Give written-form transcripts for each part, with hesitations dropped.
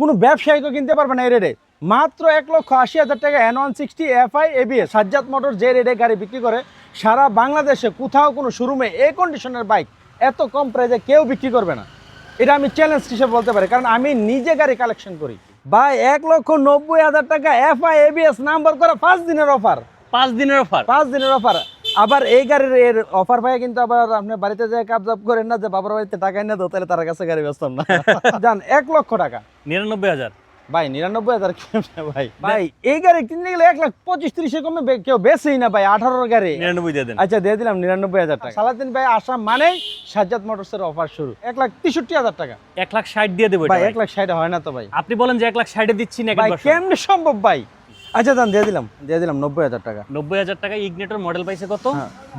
কোনো ব্যবসায়িকও কিনতে পারবে না এই রেটে। মাত্র 1,80,000 টাকা N160 FI ABS Sajjad motor যে রেটে গাড়ি বিক্রি করে সারা বাংলাদেশে কোথাও কোনো শোরুমে এই কন্ডিশনের বাইক এত কম প্রাইসে কেউ বিক্রি করবে না। এটা আমি চ্যালেঞ্জ হিসেবে বলতে পারি, কারণ আমি নিজে গাড়ি কালেকশন করি ভাই। 1,90,000 টাকা FI ABS নাম্বার করা 5 দিনের অফার। 5 দিনের অফার? 5 দিনের অফার। আবার এই গাড়ির এর অফার পাই কিন্তু আবার আপনি বাড়িতে যায় কাবজাব করেন না যে বাবার বাড়িতে টাকা এনে দাও, তাহলে তার কাছে গাড়ি বেচতাম না। জান 1 লক্ষ টাকা 99,000 ভাই। 99,000 ভাই ভাই এই গাড়ি কিনতে গেলে 1,25,30 কমে কেউ বেচেই না ভাই। 18 গাড়ি 99 দিয়ে দেন। আচ্ছা দিয়ে দিলাম 99,000 টাকা। সালাদিন ভাই আসা মানেই সাজ্জাদ মোটরসের অফার শুরু। 1,63,000 টাকা 1,60,000 দিয়ে দেবো ভাই। 1,60,000 হয় না তো ভাই। আপনি বলেন যে 1,60,000 দিচ্ছি না ভাই কেমনে সম্ভব ভাই? আচ্ছা দাম দিয়ে দিলাম 90,000 টাকা। 90,000 টাকা। ইগনিটর মডেল পাইছে কত?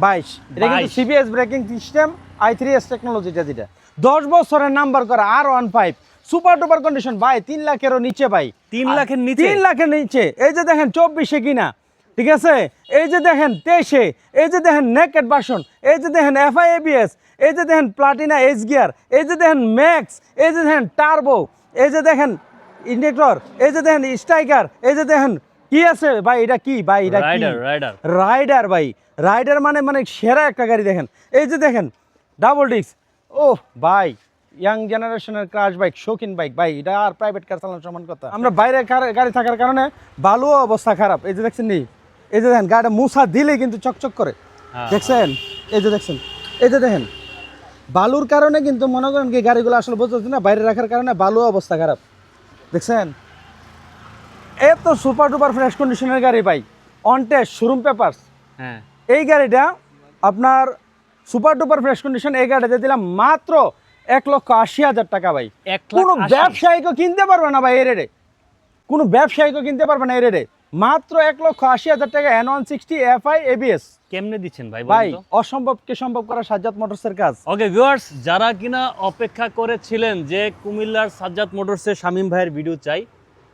22। এটা কিন্তু সিবিএস ব্রেকিং সিস্টেম i3s টেকনোলজিটা, যেটা 10 বছরের নাম্বার করা R15 সুপার ডুপার কন্ডিশন ভাই। 3 লাখেরও নিচে ভাই। 3 লাখের নিচে? 3 লাখের নিচে। এই যে দেখেন 24-এ কিনা, ঠিক আছে? এই যে দেখেন 23-এ, এই যে দেখেন নেকেড ভার্সন, এই যে দেখেন FI ABS, এই যে দেখেন প্লাটিনা এস গিয়ার, এই যে দেখেন ম্যাক্স, এই যে দেখেন টার্বো, এই যে দেখেন ইন্ডিকেটর, এই যে দেখেন স্ট্রাইকার, এই যে দেখেন কি আছে ভাই। এটা কি ভাই? এটা কি? রাইডার ভাই। রাইডার মানে সেরা একটা গাড়ি। দেখেন এই যে দেখেন ডাবল ডিস্ক। ও ভাই ইয়াং জেনারেশনের ক্রাশ বাইক, শৌখিন বাইক ভাই। এটা আর প্রাইভেট কার চালানোর সমান কথা। আমরা বাইরে গাড়ি থাকার কারণে বালু অবস্থা খারাপ। এই যে দেখছেন নি, এই যে দেখেন গাড়িটা মুছা দিলে কিন্তু চকচক করে, দেখছেন? এই যে দেখছেন, এই যে দেখেন বালুর কারণে কিন্তু মনে করেন কি গাড়িগুলো আসলে বুঝতে না, বাইরে রাখার কারণে বালু অবস্থা খারাপ, দেখছেন? এত সুপার ডুপার ফ্রেশ কন্ডিশনের গাড়ি ভাই, অন টেস্ট শোরুম পেপারস। হ্যাঁ এই গাড়িটা আপনার সুপার ডুপার ফ্রেশ কন্ডিশন। এই গাড়িটা দিলাম মাত্র 1,80,000 টাকা ভাই। কোনো ব্যবসায়িকও কিনতে পারবে না ভাই এই রেটে। কোনো ব্যবসায়িকও কিনতে পারবে না এই রেটে। মাত্র 1,80,000 টাকা N160 FI ABS। কেমনে দিচ্ছেন ভাই? ভাই অসম্ভবকে সম্ভব করা সাজ্জাদ মোটরসের কাজ। ওকে ভিউয়ার্স, যারা কিনা অপেক্ষা করেছিলেন যে কুমিল্লার সাজ্জাদ মোটরসের শামীম ভাইয়ের ভিডিও চাই,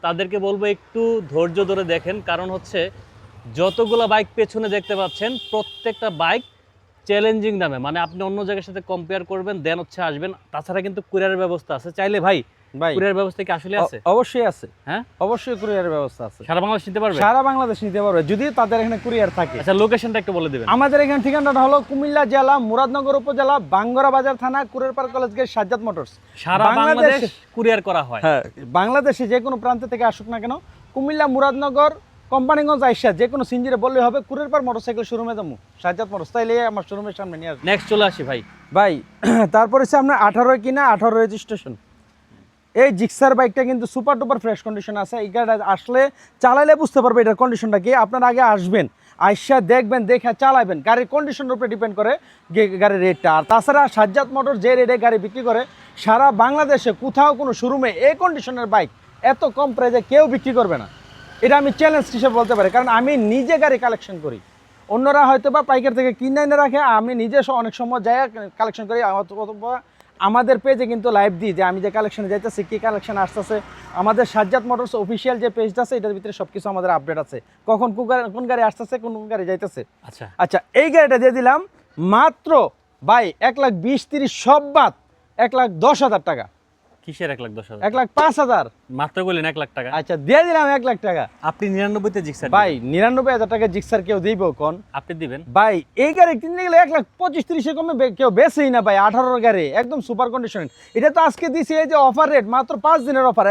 তাদেরকে বলবো একটু ধৈর্য ধরে দেখেন। কারণ হচ্ছে যতগুলো বাইক পেছনে দেখতে পাচ্ছেন প্রত্যেকটা বাইক চ্যালেঞ্জিং দামে, মানে আপনি অন্য জায়গার সাথে কম্পেয়ার করবেন দেন হচ্ছে আসবেন। তাছাড়া কিন্তু কুরিয়ারের ব্যবস্থা আছে। চাইলে ভাই কুরিয়ার ব্যবস্থা কি আসলে আছে? অবশ্যই আছে। হ্যাঁ অবশ্যই কুরিয়ারের ব্যবস্থা আছে। সারা বাংলাদেশ নিতে পারবে? সারা বাংলাদেশ নিতে পারবে যদি তাদের এখানে কুরিয়ার থাকে। আচ্ছা লোকেশনটা একটু বলে দিবেন। আমাদের এখানে ঠিকানাটা হলো কুমিল্লা জেলা মুরাদনগর উপজেলা বাঙ্গরা বাজার থানা courier college gate Sajjad Motors. সারা বাংলাদেশ কুরিয়ার করা হয়। হ্যাঁ, বাংলাদেশে যে কোনো প্রান্ত থেকে আসুক না কেন, কুমিল্লা মুরাদনগর কোম্পানিগঞ্জ আইসা যে কোনো সিনজিরে বললে হবে কুরিয়ার পার মোটরসাইকেল শোরুমে যাবো সাজ্জাদ মোটরস, তাইলে আমার শোরুমের সামনে নিয়ে আসবে। নেক্সট চলে আসি ভাই। ভাই তারপর হচ্ছে আপনার 18 কিনা 18 রেজিস্ট্রেশন এই জিক্সার বাইকটা কিন্তু সুপার ডুপার ফ্রেশ কন্ডিশন আছে। এই গাড়িটা আসলে চালাইলে বুঝতে পারবে এটার কন্ডিশনটা কি। আপনারা আগে আসবেন, আইসা দেখবেন, দেখে চালাবেন। গাড়ির কন্ডিশনের উপরে ডিপেন্ড করে গাড়ির রেটটা। আর তাছাড়া সাজ্জাদ মোটর যে রেটে গাড়ি বিক্রি করে সারা বাংলাদেশে কোথাও কোনো শোরুমে এই কন্ডিশনের বাইক এত কম প্রাইসে কেউ বিক্রি করবে না। এটা আমি চ্যালেঞ্জ হিসেবে বলতে পারি, কারণ আমি নিজে গাড়ি কালেকশন করি। অন্যরা হয়তো বা পাইকার থেকে কিনে এনে রাখে, আমি নিজে অনেক সময় যাই কালেকশন করি। আমাদের পেজে কিন্তু লাইভ দিই যে আমি যে কালেকশনে যাইতেছি, কী কালেকশন আসতেছে। আমাদের সাজ্জাদ মোটরস অফিসিয়াল যে পেজটা আছে এটার ভিতরে সব কিছু আমাদের আপডেট আছে, কখন কোন গাড়ি আসতেছে, কোন গাড়ি যাইতেছে। আচ্ছা আচ্ছা এই গাড়িটা দিয়ে দিলাম মাত্র ভাই 1,20,30 সব বাদ 1,10,000 টাকা। কিসের 1,10,000? 1,05,000 মাত্র বললেন 1 লাখ টাকা। আচ্ছা দিয়ে দিলাম 1 লাখ টাকা। আপনি 99 জিক্সার ভাই 99,000 টাকা জিক্সার কেউ দিব কোন? আপনি দিবেন ভাই। এই গাড়ি কিনতে গেলে 1,25,30 কমে কেউ বেচেই না ভাই। 18 গাড়ি একদম সুপার কন্ডিশন। এটা তো আজকে দিছি এই যে অফার রেট, মাত্র 5 দিনের অফার।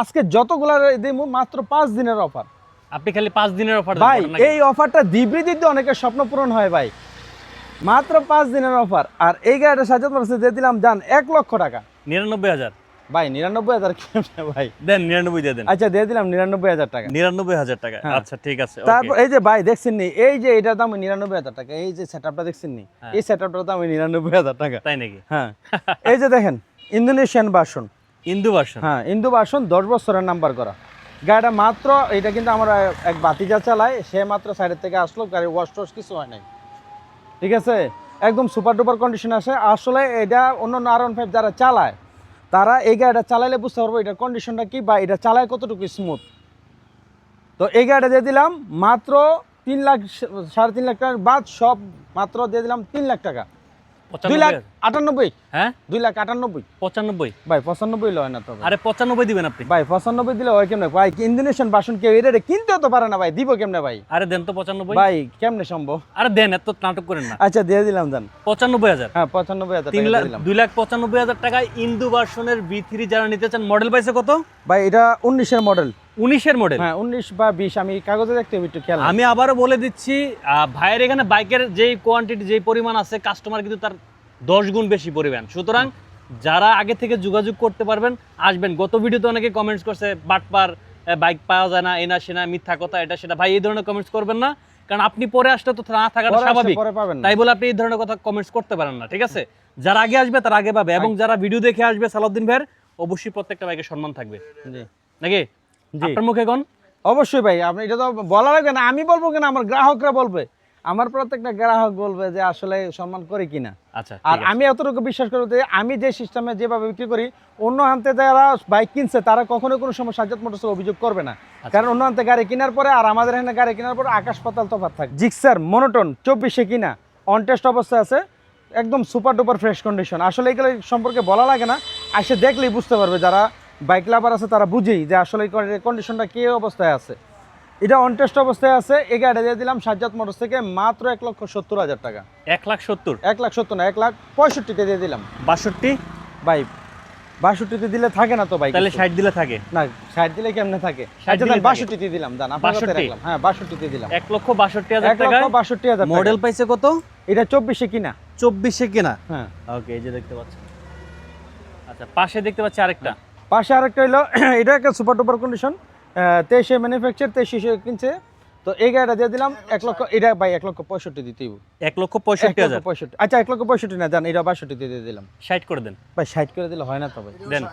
আজকে যতগুলা দিব মাত্র 5 দিনের অফার। আপনি খালি 5 দিনের অফার ভাই এই অফারটা দিব্রি দিতে অনেকের স্বপ্ন পূরণ হয় ভাই। মাত্র 5 দিনের অফার। আর এই গাড়িটা সাজ্জাদ মোটরসে দিয়ে দিলাম জান 1 লক্ষ টাকা। 99,000 ভাই 99,000 কেমনে ভাই? দেন 99 দিয়ে দেন। আচ্ছা দিয়ে দিলাম 99,000 টাকা। 99,000 টাকা। আচ্ছা ঠিক আছে। তারপর এই যে ভাই দেখছেন নি, এই যে এটার দাম 99,000 টাকা। এই যে সেটআপটা দেখছেন নি, এই সেটআপটার দাম 99,000 টাকা। তাই নাকি? হ্যাঁ এই যে দেখেন ইন্দোনেশিয়ান ভার্সন, ইন্দু ভার্সন। হ্যাঁ ইন্দু ভার্সন 10 বছরের নাম্বার করা গাড়িটা। মাত্র এটা কিন্তু আমরা এক বাতিজা চালাই, সে মাত্র সাইডের থেকে আসলো, গাড়ির ওয়াশ টোশ কিছু হয় নাই, ঠিক আছে? একদম সুপার ডুপার কন্ডিশন আছে। আসলে এটা অন্য R15 যারা চালায় তারা এই গাড়িটা চালাইলে বুঝতে পারবো এটার কন্ডিশনটা কি বা এটা চালায় কতটুকু স্মুথ। তো এই গাড়িটা দিয়ে দিলাম মাত্র 3 লাখ 3.5 লাখ টাকার বাদ সব মাত্র দিয়ে দিলাম 3 লাখ টাকা। 2,98,000 হ্যাঁ 2,98,000 95 ভাই 95 হয় না তো ভাই। আরে 95 দিবেন আপনি। ভাই 95 দিলে হয় কেমনে ভাই? ইন্দোনেশিয়ান বাসন কেউ এটা কিনতেও তো পারে না ভাই, দিব কেমনে ভাই? আরে দেন তো 95। ভাই কেমনে সম্ভব? আরে দেন, এত নাটক করেন না। আচ্ছা দিয়ে দিলাম দেন 95,000। হ্যাঁ 95,000 টাকা 3 লাখ দিয়ে দিলাম 2,95,000 টাকায় ইন্দু ভার্সনের V3 যারা নিতে চান, মডেল পাইছে কত? ভাই। এটা 19-এর মডেল। 19-এর মডেল। হ্যাঁ 19 বা 20 আমি কাগজে দেখতে হবে, একটু খেয়াল রাখবেন। আমি আবারও বলে দিচ্ছি, ভাইয়ের এখানে বাইকের যেই কোয়ান্টিটি, যেই পরিমাণ আছে, কাস্টমার কিন্তু তার 10 গুণ বেশি পরিমাণ। সুতরাং যারা আগে থেকে যোগাযোগ করতে পারবেন আসবেন। গত ভিডিওতে অনেকে কমেন্টস করছে বাটপার, বাইক পাওয়া যায় না, এনা সেনা, মিথ্যা কথা, এটা সেটা। ভাই এই ধরনের কমেন্টস করবেন না, কারণ আপনি পরে আসলে তো না থাকাটা পরে আসলে স্বাভাবিক। পরে পাবেন না। তাই বলে আপনি এই ধরনের কথা কমেন্টস করতে পারেন না, ঠিক আছে? যারা আগে আসবে তারা আগে পাবে, এবং যারা ভিডিও দেখে আসবে সালাউদ্দিন ভাইয়ের, অবশ্যই প্রত্যেকটা বাইকের সম্মান থাকবে, জি নাকি? জি আপনার মুখে কোন? অবশ্যই ভাই, আপনি এটা তো বলা লাগবে না, আমি বলবো কিনা, আমার গ্রাহকরা বলবে, আমার প্রত্যেকটা গ্রাহক বলবে যে আসলে সম্মান করে কিনা। আচ্ছা, আর আমি এতটুকু বিশ্বাস করি যে আমি যে সিস্টেমে যেভাবে বিক্রি করি, অন্য হান্তে যারা বাইক কিনছে তারা কখনো কোনো সময় সাজ্জাদ মোটরসের অভিযোগ করবে না। কারণ অন্য হান্তে গাড়ি কেনার পরে আর আমাদের এখানে গাড়ি কেনার পরে আকাশ পাতাল তফাৎ থাকে। জিক্সার মনোটন 24-এ কিনা, অন টেস্ট অবস্থায় আছে, একদম সুপার ডুপার ফ্রেশ কন্ডিশন। আসলে এগুলো সম্পর্কে বলা লাগে না, আসে দেখলেই বুঝতে পারবে, যারা বাইক লাভার আছে তারা বুঝেই যে আসলে এই কন্ডিশনটা কী অবস্থায় আছে। এটা অন টেস্ট অবস্থায় আছে। এই গাড়িটা দিয়ে দিলাম সাজ্জাদ মোটরস থেকে মাত্র 1,70,000 টাকা। 1,70,000? 1,70,000 না, 1,65,000 দিয়ে দিলাম। 62? ভাই 62 দিলে থাকে না তো ভাই। তাহলে 60 দিলে থাকে না, 60 দিলে কেমনে থাকে? 60 দিলে থাকে। 62 দিয়ে দিলাম, দান আপনার কাছে রাখলাম। হ্যাঁ 62 দিয়ে দিলাম। 1,62,000 টাকায় 1,62,000 টাকা। মডেল পাইছে কত? এটা 24-এ কিনা। 24-এ কেনা। হ্যাঁ ওকে, এই যে দেখতে পাচ্ছেন। আচ্ছা, পাশে দেখতে পাচ্ছি আরেকটা। পাশে আরেকটা হলো, এটা একটা সুপার ডুপার কন্ডিশন, 23-এ ম্যানুফ্যাকচার, 23-এ কিনছে। তো এই গাড়িটা দিয়ে দিলাম 1 লক্ষ। এটা ভাই 1,65,000 দিতেই। 1,65,000? 1,65,000। আচ্ছা 1,65,000 না, জান এটা 62 দিয়ে দিলাম। 60 করে দেন ভাই 60 করে দিলে হয় না তো ভাই। দেন।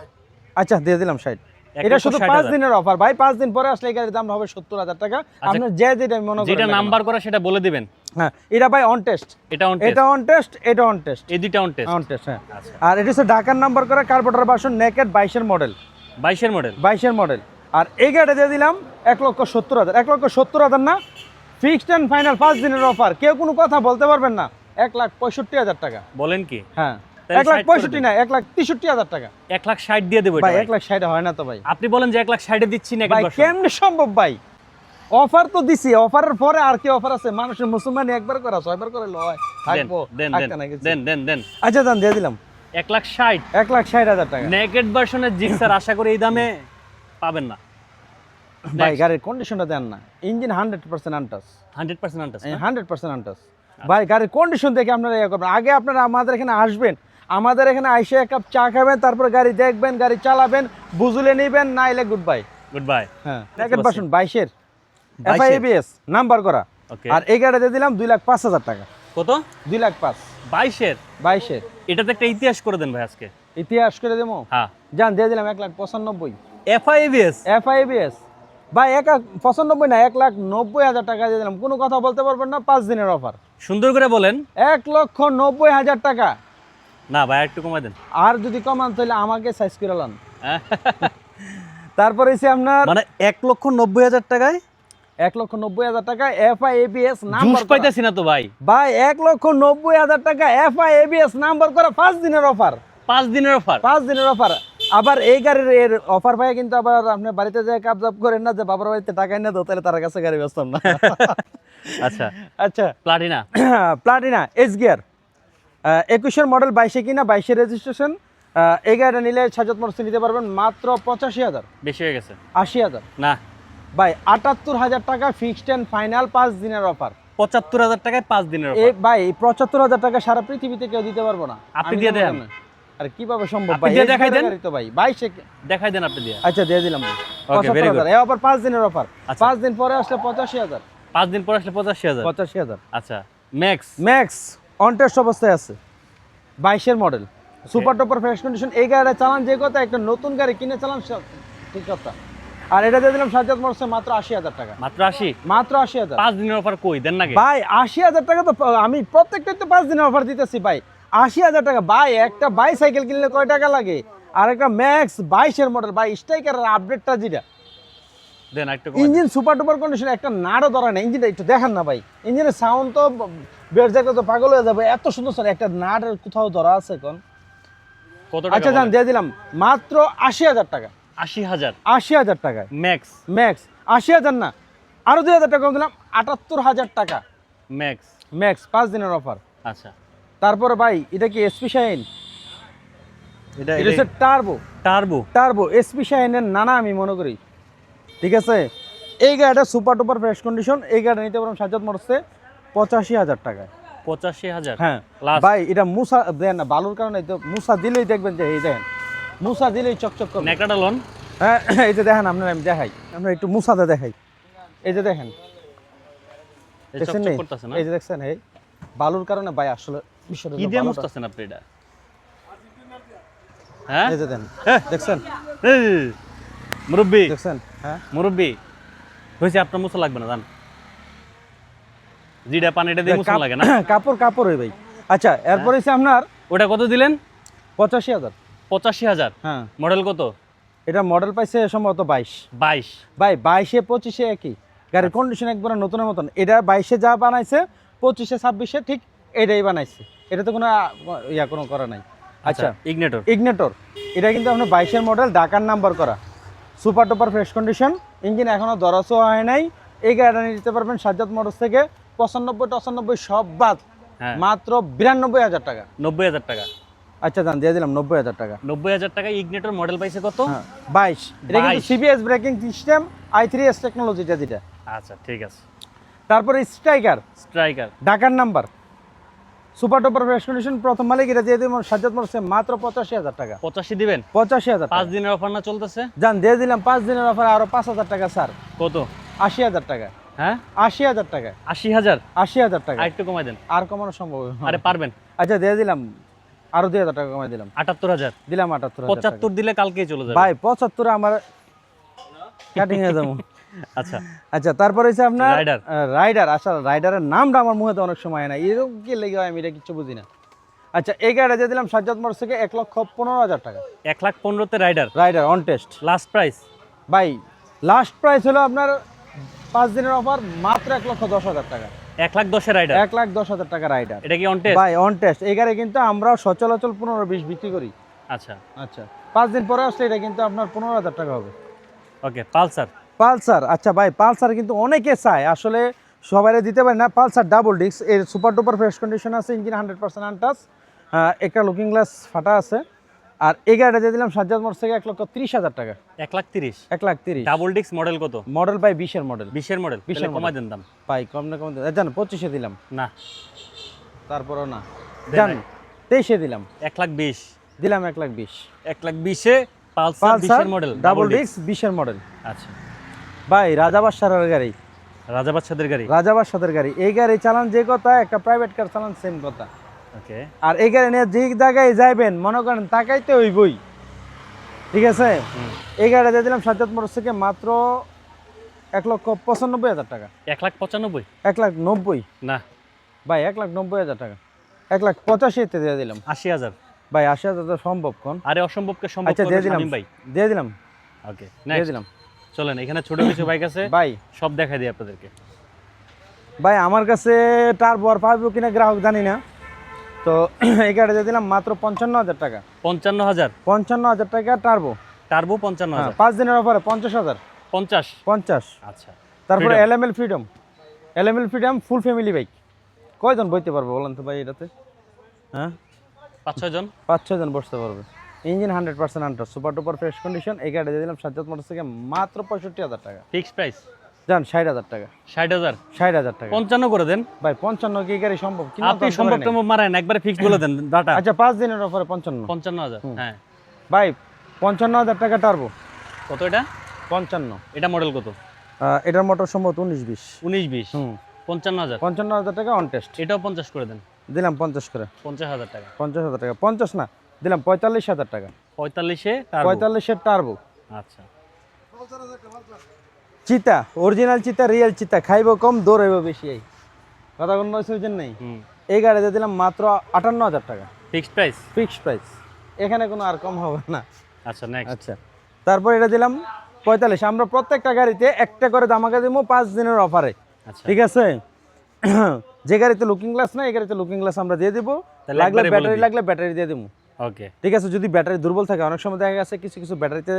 আচ্ছা দিয়ে দিলাম 60। এটা শুধু 5 দিনের অফার ভাই, 5 দিন পরে আসলে এই গাড়ির দাম হবে 70,000 টাকা। আপনার যেটা মনে করেন, যেটা নাম্বার করা সেটা বলে দিবেন। হ্যাঁ এটা ভাই অন টেস্ট, এটা অন টেস্ট, এটা অন টেস্ট, এটা অন টেস্ট, এই দুইটা অন টেস্ট। On test. হ্যাঁ আচ্ছা, আর এটা হচ্ছে ঢাকার নাম্বার করা কার্বোরেটর ভার্সন, নেকেড 22-এর মডেল। 22-এর মডেল? 22-এর মডেল। আর এই গাড়িটা দিয়ে দিলাম 1,70,000। 1,70,000 না, ফিক্সড এন্ড ফাইনাল 5 দিনের অফার, কেউ কোনো কথা বলতে পারবেন না। 1,65,000 টাকা। বলেন কি? হ্যাঁ তাহলে 1,65,000 না, 1,63,000 টাকা। 1,60,000 দিয়ে দেবো ভাই এটা? 1,60,000 হয় না তো ভাই। আপনি বলেন যে 1,60,000 দিচ্ছি না, ভাই কেমনে সম্ভব ভাই? অফার তো দিছি, অফারের পরে আর কি অফার আছে? মানুষের মুসলমানি একবার করা 6বার করে লয় থাকবো। দেন দেন দেন দেন। আচ্ছা দান দিয়ে দিলাম 1,60,000। 1,60,000 টাকা। নেকেড ভার্সনের জিক্সার আশা করি এই দামে পাবেন না ভাই গাড়ির কন্ডিশনটা দেন না, ইঞ্জিন 100% আনটাচ। 100% আনটাচ? 100% আনটাচ ভাই। গাড়ির কন্ডিশন দেখে আপনারা ইয়ে করবেন। আগে আপনারা আমাদের এখানে আসবেন, আমাদের এখানে আইসে এক কাপ চা খাবেন, তারপর গাড়ি দেখবেন, গাড়ি চালাবেন, বুঝলে নেবেন, না এলে গুড বাই। Good bye. হ্যাঁ নেকেড ভার্সন 22-এর FIABS নাম্বার করা। ওকে, আর এই গাড়িটা দিয়ে দিলাম 2,05,000 টাকা। কত? 2,05,000। 22-এর? 22-এর এটাতে একটা ইতিহাস করে দেন ভাই আজকে। ইতিহাস করে দেবো। হ্যাঁ, জান দিয়ে দিলাম 1,95,000। FIABS? FIABS ভাই 1,95,000 না, 1,90,000 টাকা দিয়ে দিলাম। কোনো কথা বলতে পারবেন না, 5 দিনের অফার। সুন্দর করে বলেন। 1,90,000 টাকা। না ভাই একটু কমাই দেন। আর যদি কমান তাহলে আমাকে সাইজ করে লান। তারপরে এসে আপনার মানে 1,90,000 টাকায় 1,90,000 টাকা FIABS জুস নাম্বার পাইতাছি না তো ভাই। ভাই 1,90,000 টাকা FIABS নাম্বার করা, 5 দিনের অফার। 5 দিনের অফার? 5 দিনের অফার। আবার এই গাড়ির এর অফার পাই কিন্তু আবার আপনি বাড়িতে যায় কাবজাব করেন না যে বাবার বাড়িতে টাকা এনে দাও, তাহলে তার কাছে গাড়ি বেচতাম না। আচ্ছা আচ্ছা প্লাটিনা? প্লাটিনা এস গিয়ার 21-এর মডেল, 22-এ কিনা, 22-এর রেজিস্ট্রেশন। এই গাড়িটা নিলে সাজ্জাদ মোটরস নিতে পারবেন মাত্র 85,000। বেশি হয়ে গেছে? 80,000 না ভাই, 78,000 টাকা ফিক্সড এন্ড ফাইনাল 5 দিনের অফার। 75,000 টাকায় 5 দিনের এই অফার? ভাই 75,000 টাকা সারা পৃথিবীতে কেউ দিতে পারবো না। আপনি আমি দিয়ে দেবো দেন। কেমনে? আরে কিভাবে সম্ভব আপনি ভাই? দিয়ে এই দেখাই দেন। গাড়ি তো ভাই 22-এ দেখাই দেন আপনি দিয়ে। আচ্ছা দিয়ে দিলাম। Okay, very good. 75,000 এই অফার 5 দিনের অফার। আচ্ছা। 5 দিন পরে আসলে 85,000। 5 দিন পর আসলে 85,000? 85,000 আচ্ছা, ম্যাক্স? ম্যাক্স অন টেস্ট অবস্থায় আছে, 22-এর model, super topper fresh condition. এই গাড়িটা চালান যে কথা, একটা নতুন গাড়ি কিনে চালান ঠিক কথা। আর এটা দিয়ে দিলাম সাজ্জাদ মোটরসে মাত্র 80,000 টাকা। মাত্র 80? মাত্র 80,000। 5 দিনের অফার কই দেন নাকি ভাই? 80,000 টাকা তো আমি প্রত্যেকটাই তো 5 দিনের অফার দিতেছি ভাই। 80,000 টাকা ভাই। একটা বাইসাইকেল কিনলে কয় টাকা লাগে? আর একটা ম্যাক্স 22-এর মডেল ভাই, স্ট্রাইকারের আপডেটটা যেটা, দেন একটু ইঞ্জিন সুপার ডুপার কন্ডিশন, একটা নাড়ও ধরে না। ইঞ্জিনটা একটু দেখান না ভাই, ইঞ্জিনের সাউন্ড তো বেশ দেখলে তো পাগল হয়ে যাবে, এত সুন্দর স্যার একটা নাট কোথাও ধরা আছে এখন। কত আচ্ছা টাকা জান দিয়ে দিলাম মাত্র 80,000 টাকা। 80,000 80,000 টাকায় ম্যাক্স ম্যাক্স। 80,000 না, আরো 2,000 টাকা কম দিলাম, 78,000 টাকা ম্যাক্স। ম্যাক্স, 5 দিনের অফার। আচ্ছা তারপরে ভাই এটা কি এসপি শাইন? এটা এটা হচ্ছে টার্বো। টার্বো। টার্বো এসপি শাইনের নানা আমি মনে করি, ঠিক আছে। এই গাড়িটা সুপার টুপার ফ্রেশ কন্ডিশন, এই গাড়িটা নিতে পারবেন সাজ্জাদ মোটরসে 85,000 টাকায়। 85,000 হ্যাঁ লাস্ট। ভাই এটা মুসা দেন না, বালুর কারণে তো মুসা দিলেই দেখবেন যে এই দেখেন মুসা দিলেই চকচক করবে। নেকড়াটা লোন। হ্যাঁ এই যে দেখেন আপনার, আমি দেখাই আমরা একটু মুসাতে দেখাই, এই যে দেখেন এই দেখছেন চকচক নি? করতেছে না? এই যে দেখছেন এই বালুর কারণে ভাই আসলে বিষয়টা কি হলো দিয়ে বালুটা- মুছতেছেন আপনি এটা? হ্যাঁ এই যে দেন হ্যাঁ। দেখছেন এই, মুরব্বি দেখছেন হ্যাঁ মুরব্বি হয়েছে, আপনার মুছা লাগবে না জান, জিডা পানিটা দিয়ে মুছা লাগে না। কাপড় কাপড় ওই ভাই। আচ্ছা এরপর হচ্ছে আপনার ওটা কত দিলেন? 85,000। 85,000 হ্যাঁ মডেল কত? এটা মডেল পাইছে সম্ভবত 22। 22 ভাই 22-এ 25-এ একই গাড়ির কন্ডিশন একবার নতুনের মতন। এটা 22-এ যা বানাইছে 25-এ 26-এ ঠিক এটাই বানাইছে, এটা তো কোনো কোনো করা নাই। আচ্ছা ইগনেটর। ইগনেটর এটা কিন্তু আপনার 22-এর মডেল, ঢাকার নাম্বার করা, সুপার টুপার ফ্রেশ কন্ডিশন, ইঞ্জিন এখনো দরজও হয় নাই। এই গাড়িটা নিতে পারবেন সাজ্জাদ মোটরস থেকে 95-95 সব বাদ হ্যাঁ মাত্র 92,000 টাকা। 90,000 টাকা। আচ্ছা দাম দিয়ে দিলাম 90,000 টাকা। 90,000 টাকা ইগনেটর মডেল পাইছে কত? হ্যাঁ 22। এটা কিন্তু 22 সিবিএস ব্রেকিং সিস্টেম, i3s টেকনোলজিটা যেটা। আচ্ছা ঠিক আছে। তারপরে স্ট্রাইকার স্ট্রাইকার ঢাকার নাম্বার, সুপার টুপার ফ্রেশ কন্ডিশন, প্রথম মালিক, এটা দিয়ে দিলাম সাজ্জাদ মোটরসে মাত্র 85,000 টাকা। 85 দিবেন? 85,000 5 টাকা দিনের অফার না চলতেছে? জান দিয়ে দিলাম 5 দিনের অফার আরো 5,000 টাকা স্যার, কত? 80,000 টাকা। হ্যাঁ 80,000 টাকা 80,000 80,000 টাকা। আর একটু কমাই দেন। আর কমানো সম্ভব হবে? আরে পারবেন। আচ্ছা দিয়ে দিলাম আরো 2,000 টাকা কমাই দিলাম, 78,000। দিলাম 78,000 টাকা। 75 দিলে কালকেই চলে যাবে ভাই 75 আমার কাটিং হয়ে যাবো। আচ্ছা আচ্ছা তারপরে হচ্ছে আপনার রাইডার। রাইডার। আচ্ছা রাইডারের নামটা আমার মুখে তো অনেক সময় না, এরকম কি লেগে হয় আমি এটা কিছু বুঝি না। আচ্ছা এই গাড়িটা দিয়ে দিলাম সাজ্জাদ মোটরস থেকে 1,15,000 টাকা। 1,15,000 তে rider rider on test. Last price? ভাই লাস্ট প্রাইস হলো আপনার 5 দিনের অফার মাত্র 1,10,000 টাকা। 1,10,000 রাইডার। 1,10,000 টাকা রাইডার। এটা কি অন টেস্ট? ভাই অন টেস্ট। এই গাড়ি কিন্তু আমরা সচলাচল 15-20 বিক্রি করি। আচ্ছা আচ্ছা 5 দিন পরে আসলে এটা কিন্তু আপনার 15,000 টাকা হবে। ওকে পালসার। পালসার। আচ্ছা ভাই পালসার কিন্তু অনেকে চায়, আসলে সবাই দিতে পারে না। পালসার ডাবল ডিস্ক, এর সুপার ডুপার ফ্রেশ কন্ডিশন আছে, ইঞ্জিন 100% আনটাচ, একটা লুকিং গ্লাস ফাটা আছে। আর এই গাড়িটা দিয়ে দিলাম সাজ্জাদ মোটরস থেকে 1,30,000 টাকা। 1,30,000 1,30,000 ডাবল ডিস্ক মডেল কত? মডেল ভাই 20-এর মডেল। 20-এর মডেল। 20 এর কমাই model। দেন দাম। ভাই কম না কম জান 25-এ দিলাম, না তারপরও না দেন জান নাই। 23-এ দিলাম, 1,20,000 দিলাম 1,20,000। 1,20,000-এ পালসার পালসার 20-এর মডেল ডাবল ডিস্ক 20-এর মডেল। আচ্ছা ভাই রাজা বাদশাহের গাড়ি, রাজা বাদশাদের গাড়ি। রাজা বাদশাহের গাড়ি। এই গাড়ি চালান যে কথা, একটা প্রাইভেট কার চালান সেম কথা। ওকে আর এই গাড়ি নিয়ে যে জায়গায় যাইবেন মনে করেন তাকাইতে হইবই, ঠিক আছে। এই গাড়িটা দিয়ে দিলাম সাজ্জাদ মোটরস থেকে মাত্র 1,95,000 টাকা। 1,95,000? 1,90,000 না ভাই 1,90,000 টাকা। 1,85,000-তে দিয়ে দিলাম। 80,000? ভাই 80,000 তো সম্ভব কোন? আরে অসম্ভবকে সম্ভব আচ্ছা করবে দিয়ে দিলাম, শামীম ভাই। দিয়ে দিলাম, ওকে দিয়ে নেক্সট দিলাম। চলেন, এখানে ছোট কিছু বাইক আছে ভাই সব দেখাই দিই আপনাদেরকে। ভাই আমার কাছে টার্বো আর পাবো কিনা গ্রাহক জানি না, তো এই গাড়ি দিয়ে দিলাম মাত্র 55,000 টাকা। 55,000 55,000 টাকা টার্বো। টার্বো 55,000? 5 দিনের অফারে 50,000। 50? আচ্ছা তারপরে Freedom। LML freedom, LML freedom full family bike. কয়জন বইতে পারবে বলেন তো ভাই এটাতে? হ্যাঁ 5-6 জন। 5-6 জন বসতে পারবে। Engine 100% untouch, super টুপার fresh condition. এই গাড়ি দিয়ে দিলাম সাজ্জাদ মোটরস থেকে মাত্র 65,000 টাকা। ফিক্স প্রাইস জান 60,000 টাকা। 60,000? 60,000 টাকা। 55 করে দেন ভাই 55 কি গাড়ি সম্ভব? আপনি সম্ভব টম্ভব মারেন, একবারে ফিক্স বলে দেন ডাটা। আচ্ছা 5 দিনের অফারে 55। 55,000? হ্যাঁ ভাই 55,000 টাকা টার্বো। কত এটা? 55। এটা মডেল কত? এটার মোটর সম্ভবত 19-20। 19-20? 55,000? 55,000 টাকা অন টেস্ট। এটাও 50 করে দেন। দিলাম 50 করে। 50,000 টাকা। 50,000 টাকা 50 না, দিলাম 45,000 টাকা। 45-এ টার্বো। 45-এর টার্বো। আচ্ছা চিতা, অরিজিনাল চিতা, রিয়েল চিতা, খাইব কম দৌড়াইব বেশি। এই কথা কোনো বুঝছেন নাই। এই গাড়িতে দিলাম মাত্র 58,000 টাকা। Fixed price? ফিক্সড প্রাইস, এখানে কোনো আর কম হবে না। আচ্ছা নেক্সট। আচ্ছা তারপর এটা দিলাম 45। আমরা প্রত্যেকটা গাড়িতে একটা করে দামাকা দিব 5 দিনের অফারে, আচ্ছা ঠিক আছে। যে গাড়িতে লুকিং গ্লাস না, এই গাড়িতে লুকিং গ্লাস আমরা দিয়ে দেবো। তাহলে লাগলে একবারে বলে ব্যাটারি দিই। লাগলে ব্যাটারি দিয়ে দেবো। ওকে, ঠিক আছে, যদি ব্যাটারি দুর্বল থাকে, অনেক সময় দেখা গেছে কিছু কিছু ব্যাটারিতে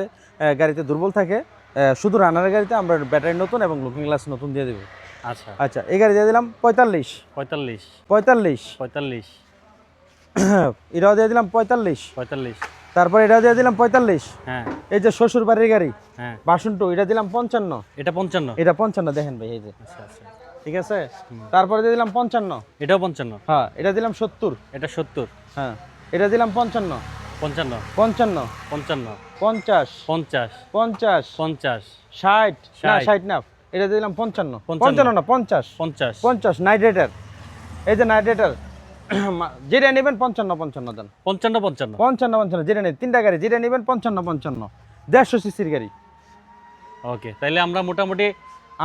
গাড়িতে দুর্বল থাকে, শুধু রানারের গাড়িতে আমরা ব্যাটারি নতুন এবং লুকিং গ্লাস নতুন দিয়ে দেবো। আচ্ছা। আচ্ছা, এই গাড়ি দিয়ে দিলাম 45 45 45 45 এটাও দিয়ে দিলাম 45। 45। তারপর এটাও দিয়ে দিলাম 45। হ্যাঁ এই যে শ্বশুর বাড়ির গাড়ি হ্যাঁ, বাসন টু, এটা দিলাম 55। এটা 55। এটা 55 দেখেন ভাই, এই যে, আচ্ছা আচ্ছা, ঠিক আছে। তারপরে দিয়ে দিলাম 55। এটাও 55। হ্যাঁ, এটা দিলাম 70। এটা 70। হ্যাঁ, এটা দিলাম 55 55 55 55 50 50 50 50 60 না 60 60 না, এটা দিলাম 55 55 55 না 50 50 50 নাইট রাইডার, এই যে নাইট রাইডার যেটা নেবেন 55 55 দেন, 55 55। 55 55 যেটা নেবেন, তিনটা গাড়ি যেটা নেবেন 55 55 150 সিসির গাড়ি। ওকে, তাইলে আমরা মোটামুটি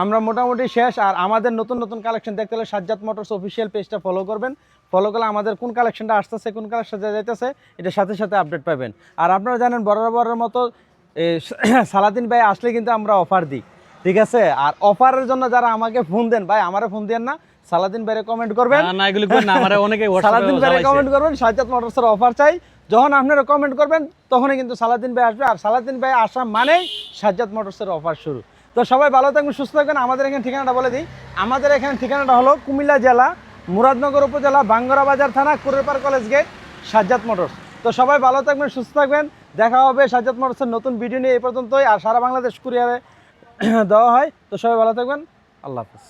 আমরা মোটামুটি শেষ। আর আমাদের নতুন নতুন কালেকশন দেখতে হলে সাজ্জাদ মোটরস অফিসিয়াল পেজটা ফলো করবেন। ফলো করলে আমাদের কোন কালেকশনটা আসতেছে, কোন কালেকশনটা যাইতেছে, এটার সাথে সাথে আপডেট পাবেন। আর আপনারা জানেন বরাবরের মতো সালাদিন ভাই আসলে কিন্তু আমরা অফার দিই, ঠিক আছে। আর অফারের জন্য যারা আমাকে ফোন দেন, ভাই আমারে ফোন দেন না, সালাদিন ভাইরে কমেন্ট করবেন। না এগুলো করেন না, আমারে অনেকে সালাদিন ভাইরে হোয়াটসঅ্যাপে কমেন্ট করবেন, সাজ্জাদ মোটরসের অফার চাই। যখন আপনারা কমেন্ট করবেন তখনই কিন্তু সালাদিন ভাই আসবে। আর সালাদিন ভাই আসা মানেই সাজ্জাদ মোটরসের অফার শুরু। তো সবাই ভালো থাকবেন, সুস্থ থাকবেন। আমাদের এখানে ঠিকানাটা বলে দিই। আমাদের এখানে ঠিকানাটা হলো কুমিল্লা জেলা মুরাদনগর উপজেলা Bangra Bazar thana Kurerpar college gate, Sajjad motors. তো সবাই ভালো থাকবেন, সুস্থ থাকবেন। দেখা হবে সাজ্জাদ মোটরসের নতুন ভিডিও নিয়ে এই পর্যন্তই। আর সারা বাংলাদেশ কুরিয়ারে দেওয়া হয়। তো সবাই ভালো থাকবেন, আল্লাহ হাফেজ।